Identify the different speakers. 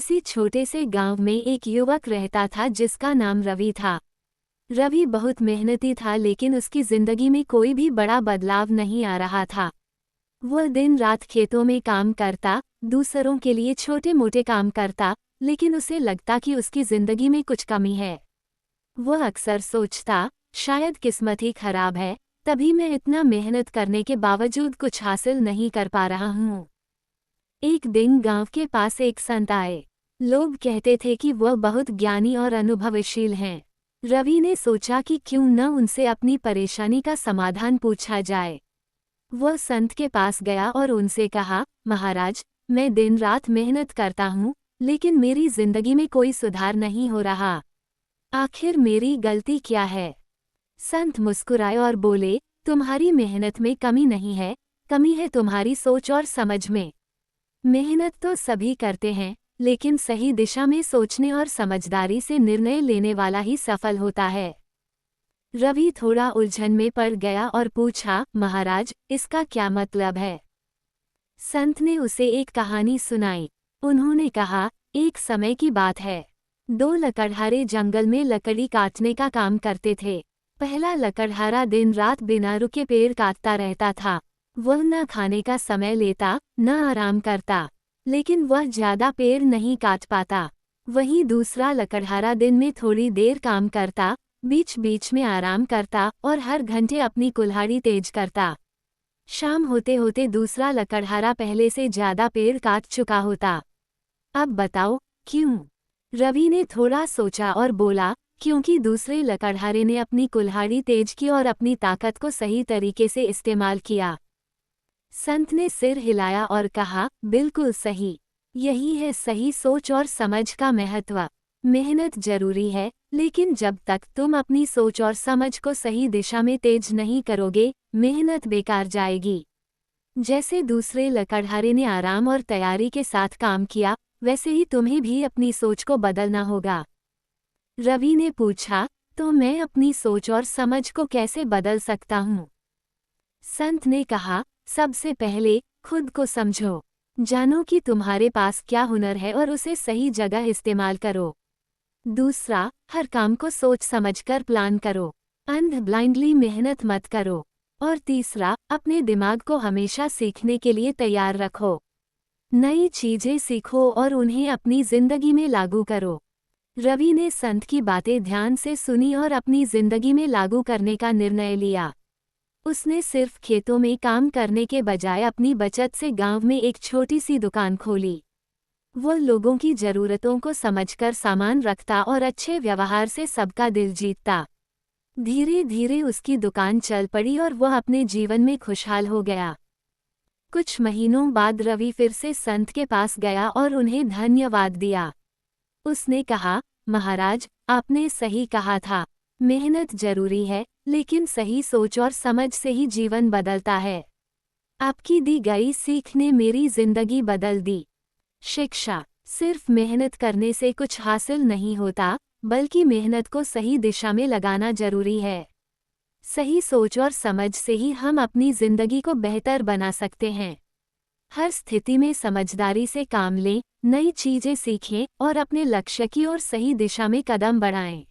Speaker 1: किसी छोटे से गांव में एक युवक रहता था जिसका नाम रवि था। रवि बहुत मेहनती था लेकिन उसकी जिंदगी में कोई भी बड़ा बदलाव नहीं आ रहा था। वह दिन रात खेतों में काम करता, दूसरों के लिए छोटे मोटे काम करता, लेकिन उसे लगता कि उसकी जिंदगी में कुछ कमी है। वह अक्सर सोचता, शायद किस्मत ही खराब है, तभी मैं इतना मेहनत करने के बावजूद कुछ हासिल नहीं कर पा रहा हूँ। एक दिन गांव के पास एक संत आए। लोग कहते थे कि वह बहुत ज्ञानी और अनुभवशील हैं। रवि ने सोचा कि क्यों न उनसे अपनी परेशानी का समाधान पूछा जाए। वह संत के पास गया और उनसे कहा, महाराज, मैं दिन रात मेहनत करता हूँ, लेकिन मेरी जिंदगी में कोई सुधार नहीं हो रहा। आखिर मेरी गलती क्या है? संत मुस्कुराए और बोले, तुम्हारी मेहनत में कमी नहीं है, कमी है तुम्हारी सोच और समझ में। मेहनत तो सभी करते हैं, लेकिन सही दिशा में सोचने और समझदारी से निर्णय लेने वाला ही सफल होता है। रवि थोड़ा उलझन में पड़ गया और पूछा, महाराज, इसका क्या मतलब है? संत ने उसे एक कहानी सुनाई। उन्होंने कहा, एक समय की बात है। दो लकड़हारे जंगल में लकड़ी काटने का काम करते थे। पहला लकड़हारा दिन रात बिना रुके पेड़ काटता रहता था। वह न खाने का समय लेता, न आराम करता, लेकिन वह ज्यादा पेड़ नहीं काट पाता। वहीं दूसरा लकड़हारा दिन में थोड़ी देर काम करता, बीच बीच में आराम करता और हर घंटे अपनी कुल्हाड़ी तेज करता। शाम होते होते दूसरा लकड़हारा पहले से ज्यादा पेड़ काट चुका होता। अब बताओ, क्यों? रवि ने थोड़ा सोचा और बोला, क्योंकि दूसरे लकड़हारे ने अपनी कुल्हाड़ी तेज की और अपनी ताकत को सही तरीके से इस्तेमाल किया। संत ने सिर हिलाया और कहा, बिल्कुल सही। यही है सही सोच और समझ का महत्व। मेहनत जरूरी है, लेकिन जब तक तुम अपनी सोच और समझ को सही दिशा में तेज नहीं करोगे, मेहनत बेकार जाएगी। जैसे दूसरे लकड़हारे ने आराम और तैयारी के साथ काम किया, वैसे ही तुम्हें भी अपनी सोच को बदलना होगा। रवि ने पूछा, तो मैं अपनी सोच और समझ को कैसे बदल सकता हूँ? संत ने कहा, सबसे पहले खुद को समझो। जानो कि तुम्हारे पास क्या हुनर है और उसे सही जगह इस्तेमाल करो। दूसरा, हर काम को सोच समझकर प्लान करो। ब्लाइंडली मेहनत मत करो। और तीसरा, अपने दिमाग को हमेशा सीखने के लिए तैयार रखो। नई चीजें सीखो और उन्हें अपनी जिंदगी में लागू करो। रवि ने संत की बातें ध्यान से सुनी और अपनी जिंदगी में लागू करने का निर्णय लिया। उसने सिर्फ खेतों में काम करने के बजाय अपनी बचत से गांव में एक छोटी सी दुकान खोली। वो लोगों की ज़रूरतों को समझकर सामान रखता और अच्छे व्यवहार से सबका दिल जीतता। धीरे धीरे उसकी दुकान चल पड़ी और वह अपने जीवन में खुशहाल हो गया। कुछ महीनों बाद रवि फिर से संत के पास गया और उन्हें धन्यवाद दिया। उसने कहा, महाराज, आपने सही कहा था। मेहनत जरूरी है, लेकिन सही सोच और समझ से ही जीवन बदलता है। आपकी दी गई सीख ने मेरी जिंदगी बदल दी। शिक्षा, सिर्फ मेहनत करने से कुछ हासिल नहीं होता, बल्कि मेहनत को सही दिशा में लगाना जरूरी है। सही सोच और समझ से ही हम अपनी जिंदगी को बेहतर बना सकते हैं। हर स्थिति में समझदारी से काम लें, नई चीजें सीखें और अपने लक्ष्य की ओर सही दिशा में कदम बढ़ाएं।